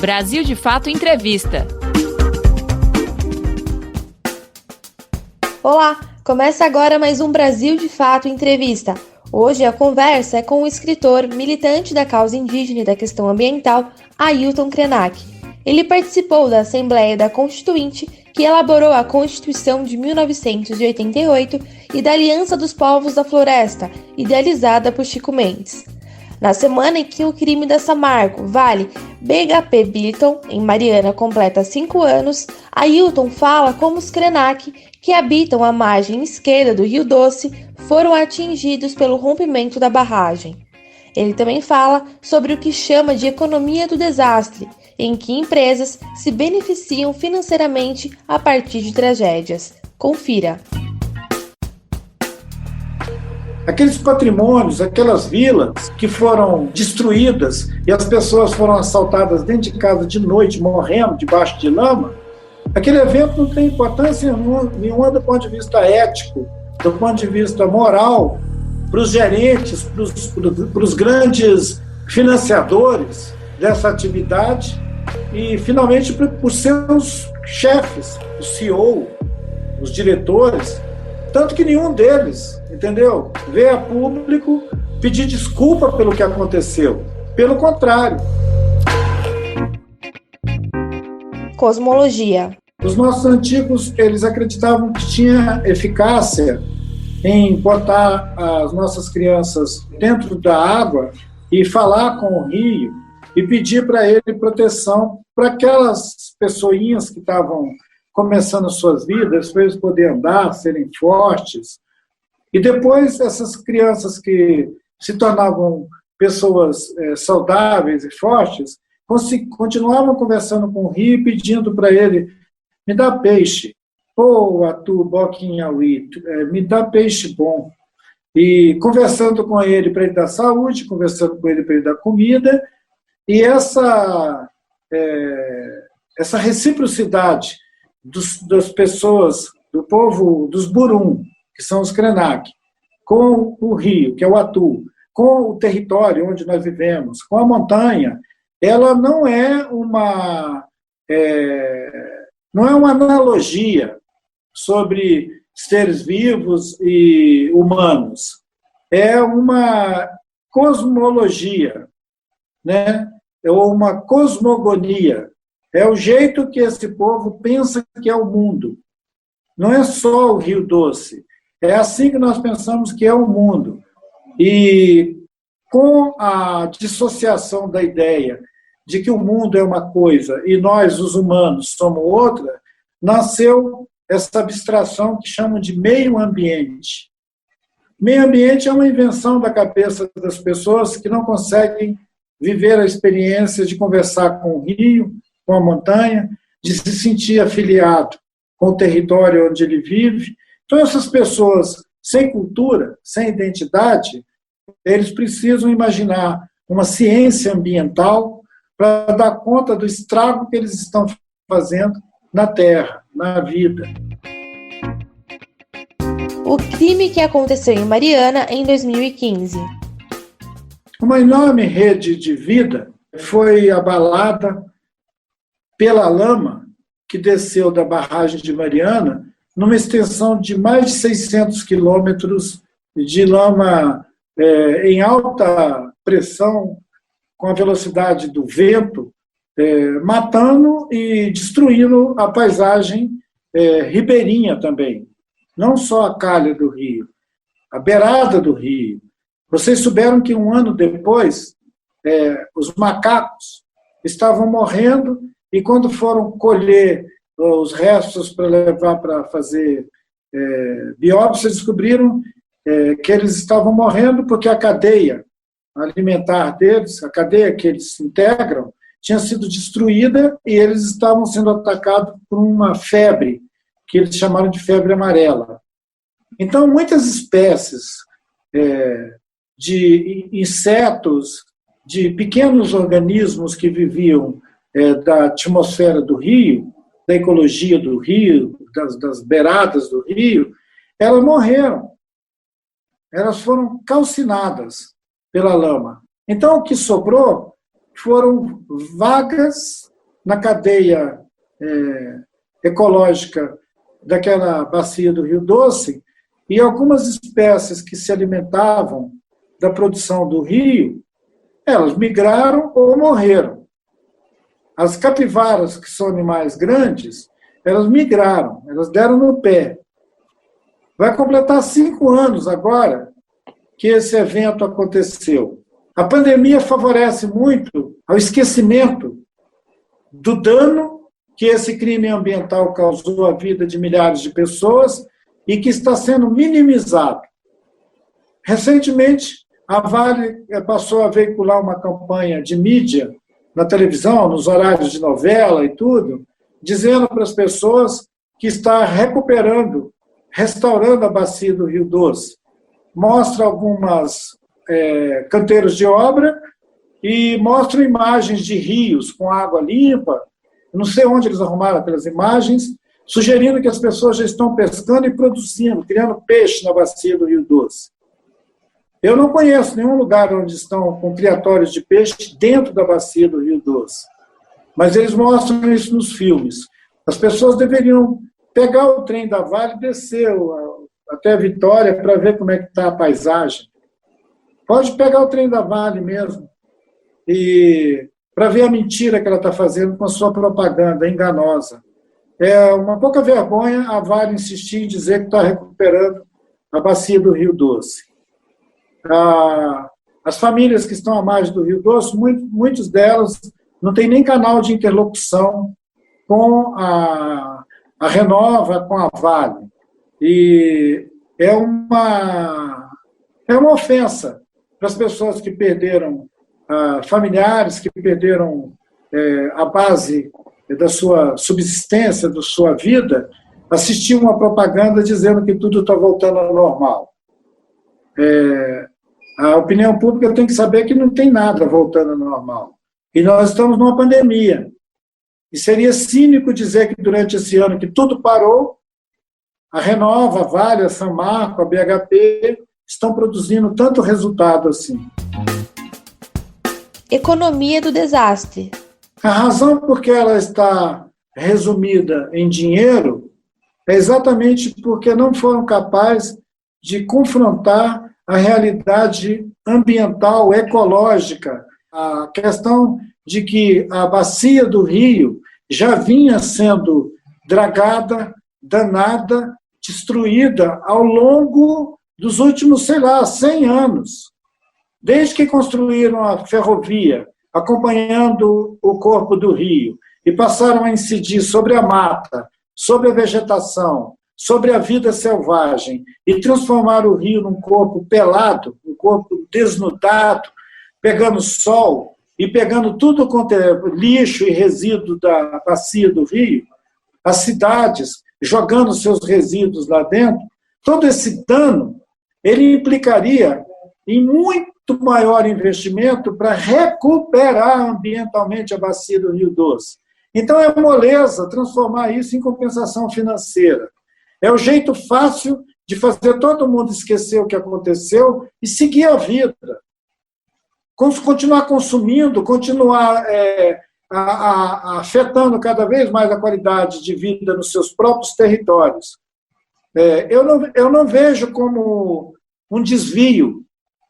Brasil de Fato Entrevista. Olá, começa agora mais um Brasil de Fato Entrevista. Hoje a conversa é com o escritor, militante da causa indígena e da questão ambiental, Ailton Krenak. Ele participou da Assembleia da Constituinte, que elaborou a Constituição de 1988 e da Aliança dos Povos da Floresta, idealizada por Chico Mendes. Na semana em que o crime da Samarco, Vale, BHP Billiton, em Mariana, completa 5 anos, Ailton fala como os Krenak, que habitam a margem esquerda do Rio Doce, foram atingidos pelo rompimento da barragem. Ele também fala sobre o que chama de economia do desastre, em que empresas se beneficiam financeiramente a partir de tragédias. Confira. Aqueles patrimônios, aquelas vilas que foram destruídas e as pessoas foram assaltadas dentro de casa de noite, morrendo debaixo de lama, aquele evento não tem importância nenhuma do ponto de vista ético, do ponto de vista moral, para os gerentes, para os grandes financiadores dessa atividade e, finalmente, para os seus chefes, o CEO, os diretores, tanto que nenhum deles, entendeu, veio a público pedir desculpa pelo que aconteceu. Pelo contrário. Cosmologia. Os nossos antigos, eles acreditavam que tinha eficácia em botar as nossas crianças dentro da água e falar com o rio e pedir para ele proteção para aquelas pessoinhas que estavam começando suas vidas, para eles poderem andar, serem fortes. E depois essas crianças que se tornavam pessoas saudáveis e fortes, continuavam conversando com o rio, pedindo para ele, me dá peixe, atu, boquinhauí, me dá peixe bom. E conversando com ele para ele dar saúde, conversando com ele para ele dar comida, e essa reciprocidade das pessoas, do povo dos Burum, que são os Krenak, com o rio, que é o Atu, com o território onde nós vivemos, com a montanha, ela não é uma analogia sobre seres vivos e humanos. É uma cosmologia, né? Ou uma cosmogonia. É o jeito que esse povo pensa que é o mundo. Não é só o Rio Doce. É assim que nós pensamos que é o mundo. E com a dissociação da ideia de que o mundo é uma coisa e nós, os humanos, somos outra, nasceu essa abstração que chamam de meio ambiente. Meio ambiente é uma invenção da cabeça das pessoas que não conseguem viver a experiência de conversar com o rio, com a montanha, de se sentir afiliado com o território onde ele vive. Então, essas pessoas sem cultura, sem identidade, eles precisam imaginar uma ciência ambiental para dar conta do estrago que eles estão fazendo na Terra, na vida. O crime que aconteceu em Mariana em 2015. Uma enorme rede de vida foi abalada pela lama que desceu da barragem de Mariana numa extensão de mais de 600 quilômetros de lama em alta pressão, com a velocidade do vento, matando e destruindo a paisagem ribeirinha também. Não só a calha do rio, a beirada do rio. Vocês souberam que 1 ano depois, os macacos estavam morrendo e quando foram colher os restos para levar para fazer biópsia, descobriram que eles estavam morrendo porque a cadeia alimentar deles, a cadeia que eles integram, tinha sido destruída e eles estavam sendo atacados por uma febre, que eles chamaram de febre amarela. Então, muitas espécies de insetos, de pequenos organismos que viviam da atmosfera do rio, da ecologia do rio, das beiradas do rio, elas morreram. Elas foram calcinadas pela lama. Então, o que sobrou foram vagas na cadeia ecológica daquela bacia do Rio Doce, e algumas espécies que se alimentavam da produção do rio, elas migraram ou morreram. As capivaras, que são animais grandes, elas migraram, elas deram no pé. Vai completar 5 anos agora que esse evento aconteceu. A pandemia favorece muito ao esquecimento do dano que esse crime ambiental causou à vida de milhares de pessoas e que está sendo minimizado. Recentemente, a Vale passou a veicular uma campanha de mídia na televisão, nos horários de novela e tudo, dizendo para as pessoas que está recuperando, restaurando a bacia do Rio Doce. Mostra algumas canteiros de obra e mostra imagens de rios com água limpa. Não sei onde eles arrumaram aquelas imagens, sugerindo que as pessoas já estão pescando e produzindo, criando peixe na bacia do Rio Doce. Eu não conheço nenhum lugar onde estão com criatórios de peixe dentro da bacia do Rio Doce, mas eles mostram isso nos filmes. As pessoas deveriam pegar o trem da Vale e descer até Vitória para ver como é que está a paisagem. Pode pegar o trem da Vale mesmo e para ver a mentira que ela está fazendo com a sua propaganda enganosa. É uma pouca vergonha a Vale insistir em dizer que está recuperando a bacia do Rio Doce. As famílias que estão à margem do Rio Doce, muitas delas não têm nem canal de interlocução com a Renova, com a Vale. E é uma ofensa para as pessoas que perderam familiares, que perderam a base da sua subsistência, da sua vida, assistir uma propaganda dizendo que tudo está voltando ao normal. A opinião pública tem que saber que não tem nada voltando ao normal. E nós estamos numa pandemia. E seria cínico dizer que durante esse ano que tudo parou, a Renova, a Vale, a Samarco, a BHP estão produzindo tanto resultado assim. Economia do desastre. A razão por que ela está resumida em dinheiro é exatamente porque não foram capazes de confrontar a realidade ambiental, ecológica, a questão de que a bacia do Rio já vinha sendo dragada, danada, destruída ao longo dos últimos, 100 anos. Desde que construíram a ferrovia, acompanhando o corpo do rio, e passaram a incidir sobre a mata, sobre a vegetação, sobre a vida selvagem, e transformar o rio num corpo pelado, um corpo desnudado, pegando sol e pegando tudo quanto é lixo e resíduo da bacia do rio, as cidades jogando seus resíduos lá dentro, todo esse dano, ele implicaria em muito maior investimento para recuperar ambientalmente a bacia do Rio Doce. Então é moleza transformar isso em compensação financeira. É o jeito fácil de fazer todo mundo esquecer o que aconteceu e seguir a vida. Continuar consumindo, continuar afetando cada vez mais a qualidade de vida nos seus próprios territórios. Eu não vejo como um desvio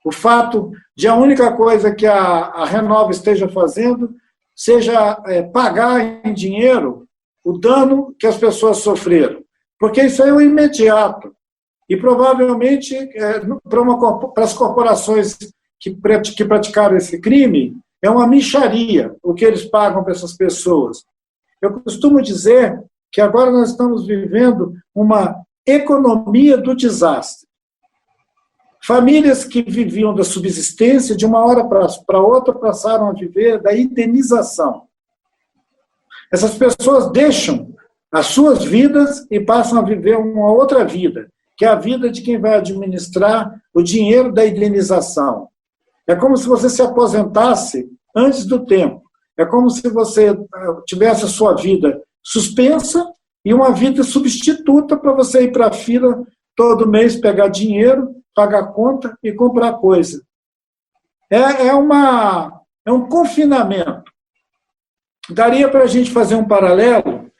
o fato de a única coisa que a Renova esteja fazendo seja pagar em dinheiro o dano que as pessoas sofreram. Porque isso é o imediato. E provavelmente, para as corporações que praticaram esse crime, é uma mixaria o que eles pagam para essas pessoas. Eu costumo dizer que agora nós estamos vivendo uma economia do desastre. Famílias que viviam da subsistência, de uma hora para outra, passaram a viver da indenização. Essas pessoas deixam as suas vidas e passam a viver uma outra vida, que é a vida de quem vai administrar o dinheiro da indenização. É como se você se aposentasse antes do tempo. É como se você tivesse a sua vida suspensa e uma vida substituta para você ir para a fila todo mês, pegar dinheiro, pagar conta e comprar coisa. É um confinamento daria para a gente fazer um paralelo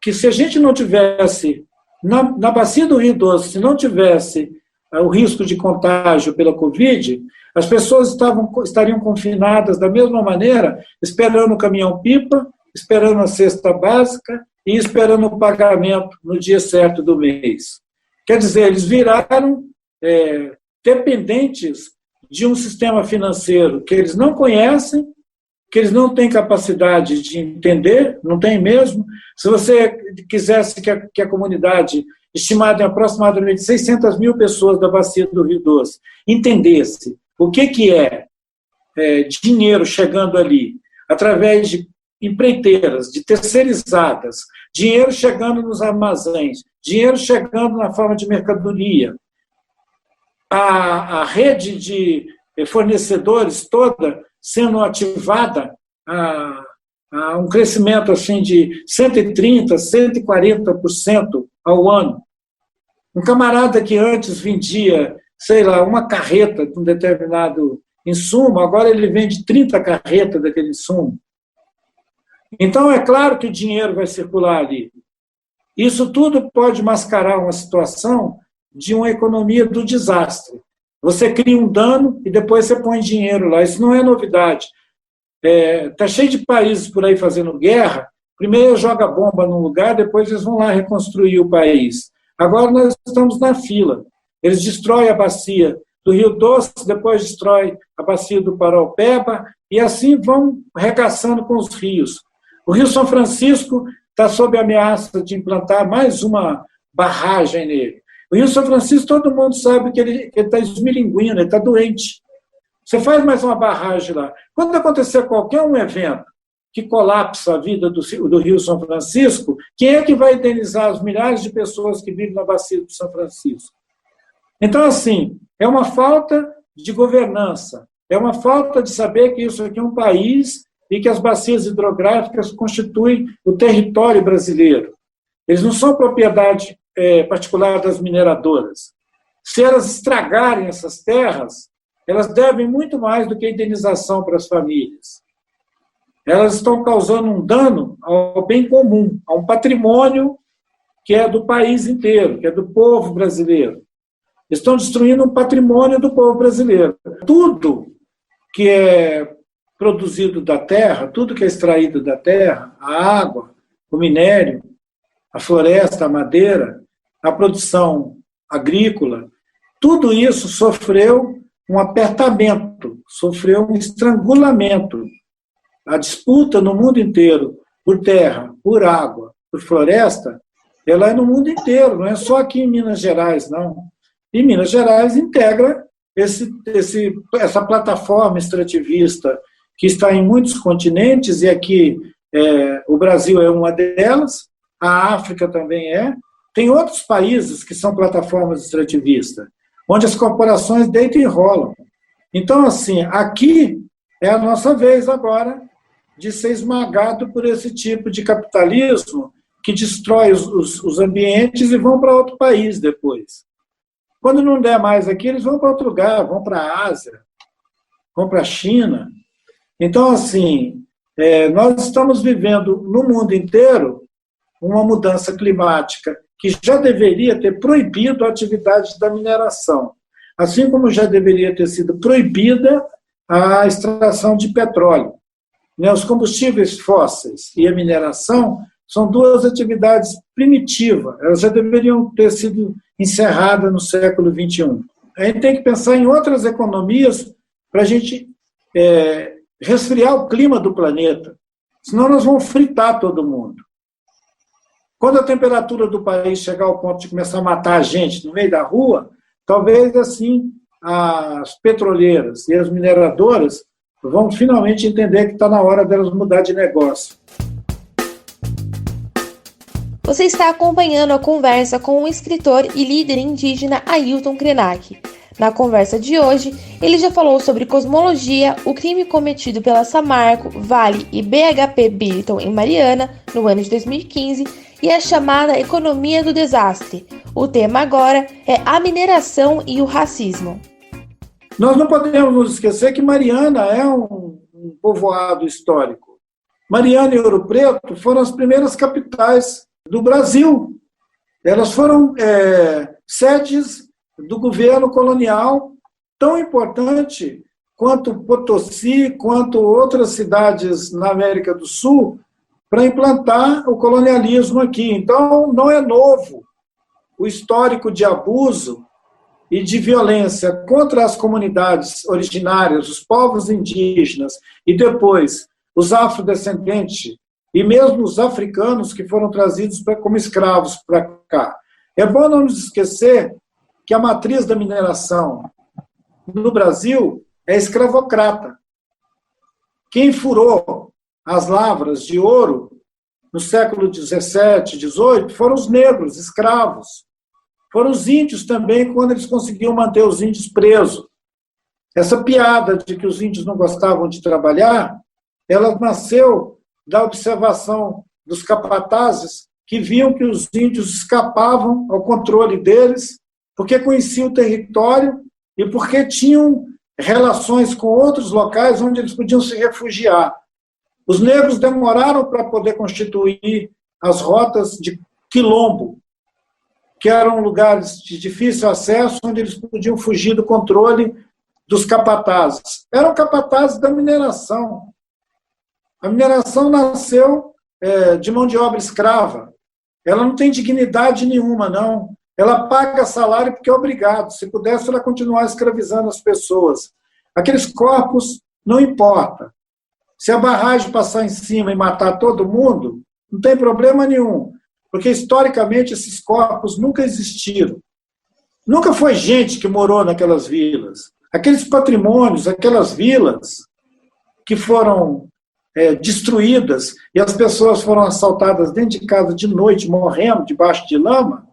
que se a gente não tivesse, na bacia do Rio Doce, se não tivesse o risco de contágio pela Covid, as pessoas estariam confinadas da mesma maneira, esperando o caminhão-pipa, esperando a cesta básica e esperando o pagamento no dia certo do mês. Quer dizer, eles viraram dependentes de um sistema financeiro que eles não conhecem, que eles não têm capacidade de entender, não tem mesmo. Se você quisesse que a comunidade, estimada em aproximadamente 600 mil pessoas da bacia do Rio Doce, entendesse o que é dinheiro chegando ali, através de empreiteiras, de terceirizadas, dinheiro chegando nos armazéns, dinheiro chegando na forma de mercadoria, a rede de fornecedores toda sendo ativada a um crescimento assim, de 130%, 140% ao ano. Um camarada que antes vendia, sei lá, uma carreta de um determinado insumo, agora ele vende 30 carretas daquele insumo. Então, é claro que o dinheiro vai circular ali. Isso tudo pode mascarar uma situação de uma economia do desastre. Você cria um dano e depois você põe dinheiro lá. Isso não é novidade. Está cheio de países por aí fazendo guerra. Primeiro joga bomba num lugar, depois eles vão lá reconstruir o país. Agora nós estamos na fila. Eles destroem a bacia do Rio Doce, depois destroem a bacia do Paraopeba, e assim vão regaçando com os rios. O Rio São Francisco está sob ameaça de implantar mais uma barragem nele. O Rio São Francisco, todo mundo sabe que ele está esmilinguindo, ele está doente. Você faz mais uma barragem lá. Quando acontecer qualquer um evento que colapsa a vida do Rio São Francisco, quem é que vai indenizar as milhares de pessoas que vivem na bacia do São Francisco? Então, assim, é uma falta de governança, é uma falta de saber que isso aqui é um país e que as bacias hidrográficas constituem o território brasileiro. Eles não são propriedade particular das mineradoras. Se elas estragarem essas terras, elas devem muito mais do que indenização para as famílias. Elas estão causando um dano ao bem comum, a um patrimônio que é do país inteiro, que é do povo brasileiro. Estão destruindo um patrimônio do povo brasileiro. Tudo que é produzido da terra, tudo que é extraído da terra, a água, o minério, a floresta, a madeira, a produção agrícola, tudo isso sofreu um apertamento, sofreu um estrangulamento. A disputa no mundo inteiro por terra, por água, por floresta, ela é no mundo inteiro, não é só aqui em Minas Gerais, não. E Minas Gerais integra essa plataforma extrativista que está em muitos continentes, e aqui o Brasil é uma delas, a África também é. Tem outros países que são plataformas extrativistas, onde as corporações deitam e rolam. Então, assim, aqui é a nossa vez agora de ser esmagado por esse tipo de capitalismo que destrói os ambientes e vão para outro país depois. Quando não der mais aqui, eles vão para outro lugar, vão para a Ásia, vão para a China. Então, assim, nós estamos vivendo no mundo inteiro uma mudança climática que já deveria ter proibido a atividade da mineração, assim como já deveria ter sido proibida a extração de petróleo. Os combustíveis fósseis e a mineração são duas atividades primitivas, elas já deveriam ter sido encerradas no século XXI. A gente tem que pensar em outras economias para a gente resfriar o clima do planeta, senão nós vamos fritar todo mundo. Quando a temperatura do país chegar ao ponto de começar a matar a gente no meio da rua, talvez assim as petroleiras e as mineradoras vão finalmente entender que está na hora delas mudar de negócio. Você está acompanhando a conversa com o escritor e líder indígena Ailton Krenak. Na conversa de hoje, ele já falou sobre cosmologia, o crime cometido pela Samarco, Vale e BHP Billiton em Mariana, no ano de 2015, e a chamada economia do desastre. O tema agora é a mineração e o racismo. Nós não podemos nos esquecer que Mariana é um povoado histórico. Mariana e Ouro Preto foram as primeiras capitais do Brasil. Elas foram sedes do governo colonial, tão importante quanto Potosí, quanto outras cidades na América do Sul, para implantar o colonialismo aqui. Então, não é novo o histórico de abuso e de violência contra as comunidades originárias, os povos indígenas, e depois os afrodescendentes, e mesmo os africanos que foram trazidos como escravos para cá. É bom não nos esquecer que a matriz da mineração no Brasil é escravocrata. Quem furou as lavras de ouro no século XVII, XVIII, foram os negros, escravos. Foram os índios também, quando eles conseguiam manter os índios presos. Essa piada de que os índios não gostavam de trabalhar, ela nasceu da observação dos capatazes, que viam que os índios escapavam ao controle deles, porque conheciam o território e porque tinham relações com outros locais onde eles podiam se refugiar. Os negros demoraram para poder constituir as rotas de quilombo, que eram lugares de difícil acesso, onde eles podiam fugir do controle dos capatazes. Eram capatazes da mineração. A mineração nasceu de mão de obra escrava. Ela não tem dignidade nenhuma, não. Ela paga salário porque é obrigado. Se pudesse, ela continuar escravizando as pessoas. Aqueles corpos, não importa. Se a barragem passar em cima e matar todo mundo, não tem problema nenhum. Porque, historicamente, esses corpos nunca existiram. Nunca foi gente que morou naquelas vilas. Aqueles patrimônios, aquelas vilas que foram destruídas e as pessoas foram assaltadas dentro de casa de noite, morrendo debaixo de lama,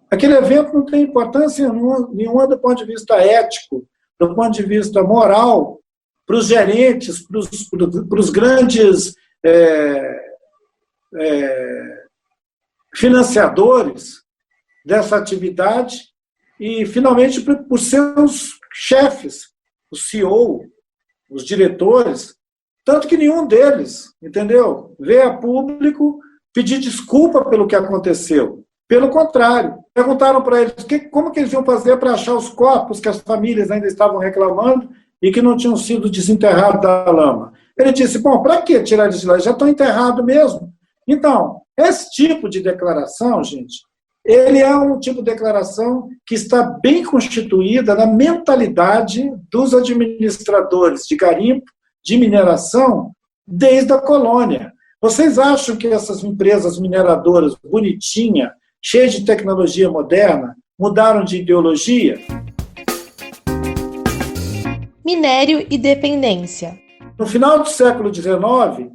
aquele evento não tem importância nenhuma do ponto de vista ético, do ponto de vista moral, para os gerentes, para os grandes financiadores dessa atividade e, finalmente, para os seus chefes, o CEO, os diretores, tanto que nenhum deles, entendeu, veio a público pedir desculpa pelo que aconteceu. Pelo contrário, perguntaram para eles como que eles iam fazer para achar os corpos que as famílias ainda estavam reclamando e que não tinham sido desenterrados da lama. Ele disse, bom, para que tirar eles de lá? Já estão enterrados mesmo. Então, esse tipo de declaração, gente, ele é um tipo de declaração que está bem constituída na mentalidade dos administradores de garimpo, de mineração, desde a colônia. Vocês acham que essas empresas mineradoras bonitinhas, cheias de tecnologia moderna, mudaram de ideologia? Minério e dependência. No final do século XIX,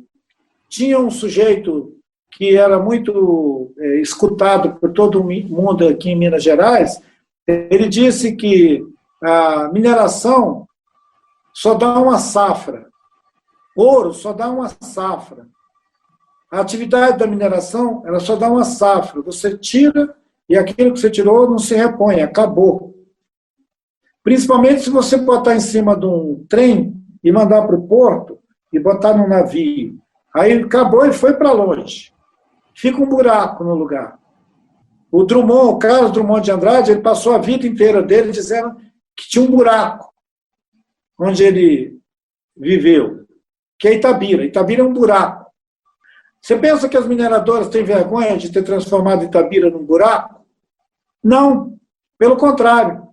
tinha um sujeito que era muito escutado por todo mundo aqui em Minas Gerais. Ele disse que a mineração só dá uma safra. Ouro só dá uma safra. A atividade da mineração, ela só dá uma safra. Você tira e aquilo que você tirou não se repõe, acabou. Principalmente se você botar em cima de um trem e mandar para o porto e botar num navio. Aí acabou e foi para longe. Fica um buraco no lugar. O Carlos Drummond de Andrade, ele passou a vida inteira dele dizendo que tinha um buraco onde ele viveu, que é Itabira. Itabira é um buraco. Você pensa que as mineradoras têm vergonha de ter transformado Itabira num buraco? Não, pelo contrário.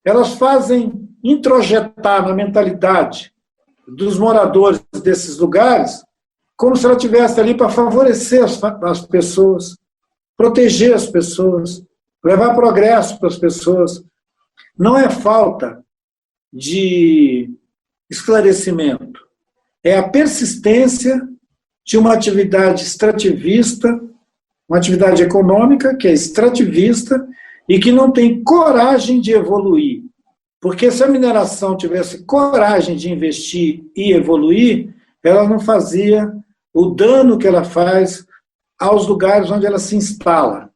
Elas fazem introjetar na mentalidade dos moradores desses lugares como se ela estivesse ali para favorecer as pessoas, proteger as pessoas, levar progresso para as pessoas. Não é falta de esclarecimento, é a persistência de uma atividade extrativista, uma atividade econômica que é extrativista e que não tem coragem de evoluir. Porque se a mineração tivesse coragem de investir e evoluir, ela não fazia o dano que ela faz aos lugares onde ela se instala.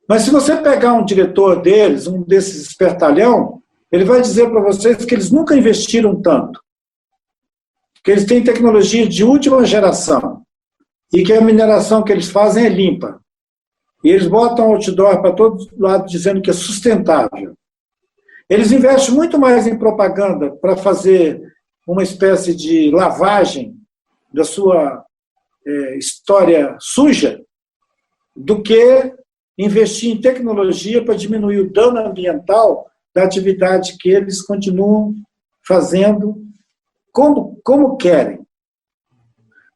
Mas se você pegar um diretor deles, um desses espertalhão, ele vai dizer para vocês que eles nunca investiram tanto. Que eles têm tecnologia de última geração. e que a mineração que eles fazem é limpa. E eles botam outdoor para todo lado dizendo que é sustentável. Eles investem muito mais em propaganda para fazer uma espécie de lavagem da sua história suja do que investir em tecnologia para diminuir o dano ambiental da atividade que eles continuam fazendo como querem.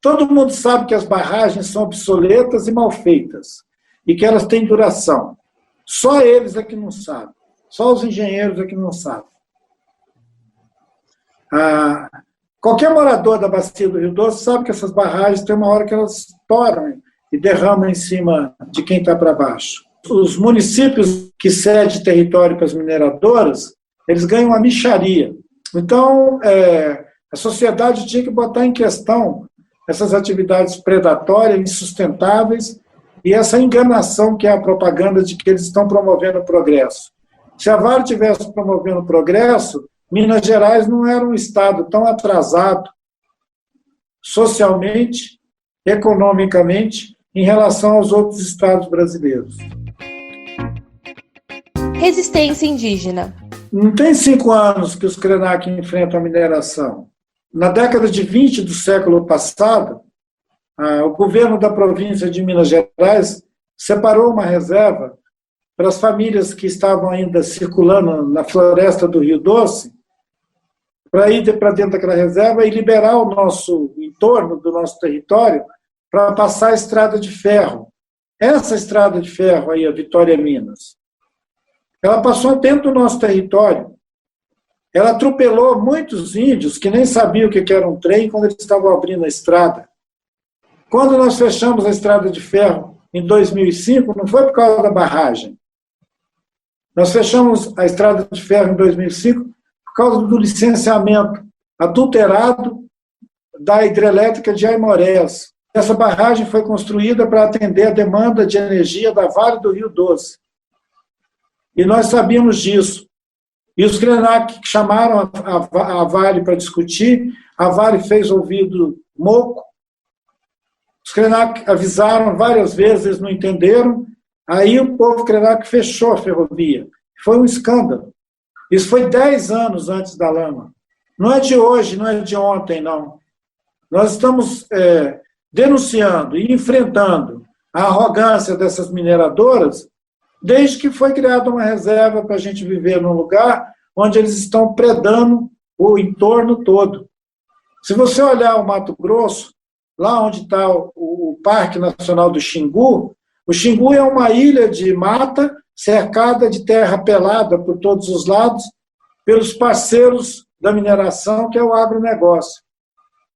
Todo mundo sabe que as barragens são obsoletas e mal feitas, e que elas têm duração. Só eles é que não sabem. Só os engenheiros é que não sabem. Qualquer morador da bacia do Rio Doce sabe que essas barragens tem uma hora que elas estouram e derramam em cima de quem está para baixo. Os municípios que cedem território para as mineradoras, eles ganham uma mixaria. Então, a sociedade tinha que botar em questão essas atividades predatórias, insustentáveis, e essa enganação que é a propaganda de que eles estão promovendo o progresso. Se a Vale estivesse promovendo o progresso, Minas Gerais não era um estado tão atrasado socialmente, economicamente, em relação aos outros estados brasileiros. Resistência indígena. Não tem 5 anos que os Krenak enfrentam a mineração. Na década de 20 do século passado, o governo da província de Minas Gerais separou uma reserva para as famílias que estavam ainda circulando na floresta do Rio Doce, para ir para dentro daquela reserva e liberar o nosso entorno do nosso território para passar a estrada de ferro. Essa estrada de ferro aí, a Vitória Minas, ela passou dentro do nosso território. Ela atropelou muitos índios que nem sabiam o que era um trem quando eles estavam abrindo a estrada. Quando nós fechamos a estrada de ferro em 2005, não foi por causa da barragem. Nós fechamos a estrada de ferro em 2005 por causa do licenciamento adulterado da hidrelétrica de Aimorés. Essa barragem foi construída para atender a demanda de energia da Vale do Rio Doce. E nós sabíamos disso. E os Krenak chamaram a Vale para discutir, a Vale fez ouvido moco, os Krenak avisaram várias vezes, eles não entenderam, aí o povo Krenak fechou a ferrovia. Foi um escândalo. Isso foi 10 anos antes da lama. Não é de hoje, não é de ontem, não. Nós estamos denunciando e enfrentando a arrogância dessas mineradoras desde que foi criada uma reserva para a gente viver num lugar onde eles estão predando o entorno todo. Se você olhar o Mato Grosso, lá onde está o Parque Nacional do Xingu, o Xingu é uma ilha de mata cercada de terra pelada por todos os lados pelos parceiros da mineração, que é o agronegócio.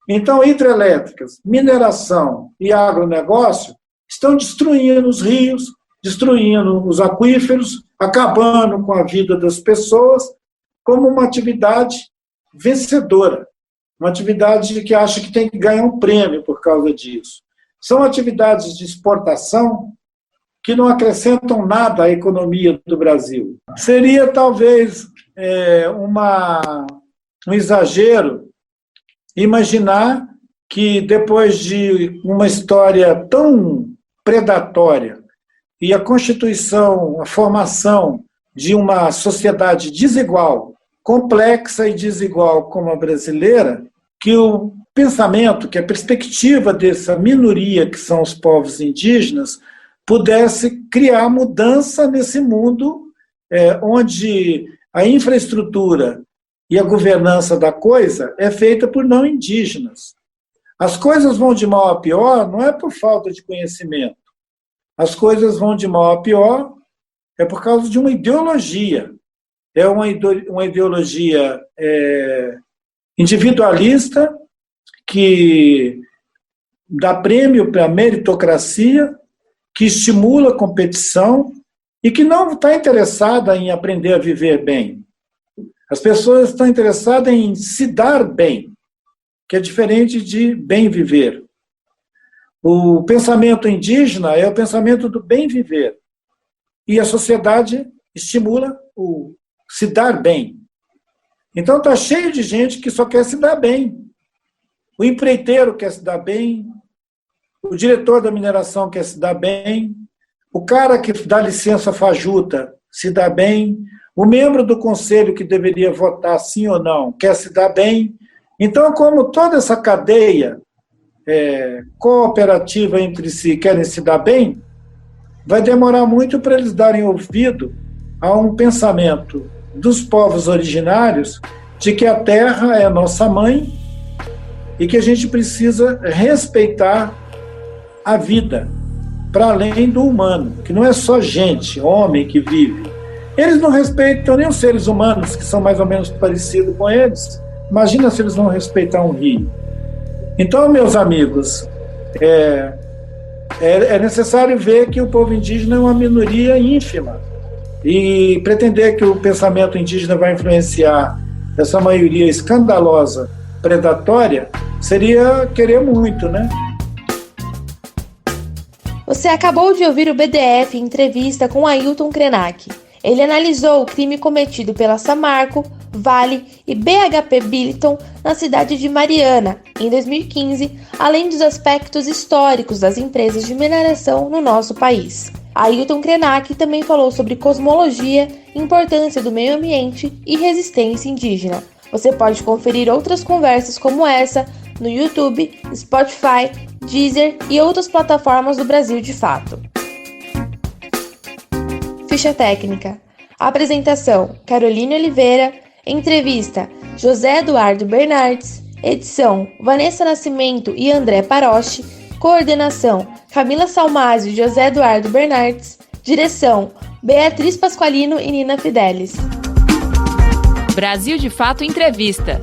Então, hidrelétricas, mineração e agronegócio estão destruindo os rios, destruindo os aquíferos, acabando com a vida das pessoas, como uma atividade vencedora, uma atividade que acha que tem que ganhar um prêmio por causa disso. São atividades de exportação que não acrescentam nada à economia do Brasil. Seria, talvez, um exagero imaginar que, depois de uma história tão predatória e a constituição, a formação de uma sociedade desigual, complexa e desigual como a brasileira, que o pensamento, que a perspectiva dessa minoria que são os povos indígenas, pudesse criar mudança nesse mundo onde a infraestrutura e a governança da coisa é feita por não indígenas. As coisas vão de mal a pior não é por falta de conhecimento. As coisas vão de mal a pior é por causa de uma ideologia. É uma ideologia individualista que dá prêmio para a meritocracia, que estimula a competição e que não está interessada em aprender a viver bem. As pessoas estão interessadas em se dar bem, que é diferente de bem viver. O pensamento indígena é o pensamento do bem viver. E a sociedade estimula o se dar bem. Então está cheio de gente que só quer se dar bem. O empreiteiro quer se dar bem, o diretor da mineração quer se dar bem, o cara que dá licença fajuta se dá bem, o membro do conselho que deveria votar sim ou não quer se dar bem. Então, como toda essa cadeia cooperativa entre si querem se dar bem, vai demorar muito para eles darem ouvido a um pensamento dos povos originários de que a terra é a nossa mãe e que a gente precisa respeitar a vida para além do humano, que não é só gente, homem que vive. Eles não respeitam nem os seres humanos, que são mais ou menos parecidos com eles. Imagina se eles não respeitar um rio. Então, meus amigos, é necessário ver que o povo indígena é uma minoria ínfima. E pretender que o pensamento indígena vai influenciar essa maioria escandalosa, predatória, seria querer muito, né? Você acabou de ouvir o BDF em entrevista com Ailton Krenak. Ele analisou o crime cometido pela Samarco, Vale e BHP Billiton na cidade de Mariana, em 2015, além dos aspectos históricos das empresas de mineração no nosso país. Ailton Krenak também falou sobre cosmologia, importância do meio ambiente e resistência indígena. Você pode conferir outras conversas como essa no YouTube, Spotify, Deezer e outras plataformas do Brasil de Fato. Ficha técnica. Apresentação: Caroline Oliveira. Entrevista: José Eduardo Bernardes. Edição: Vanessa Nascimento e André Paroche. Coordenação: Camila Salmásio e José Eduardo Bernardes. Direção: Beatriz Pasqualino e Nina Fidelis. Brasil de Fato Entrevista.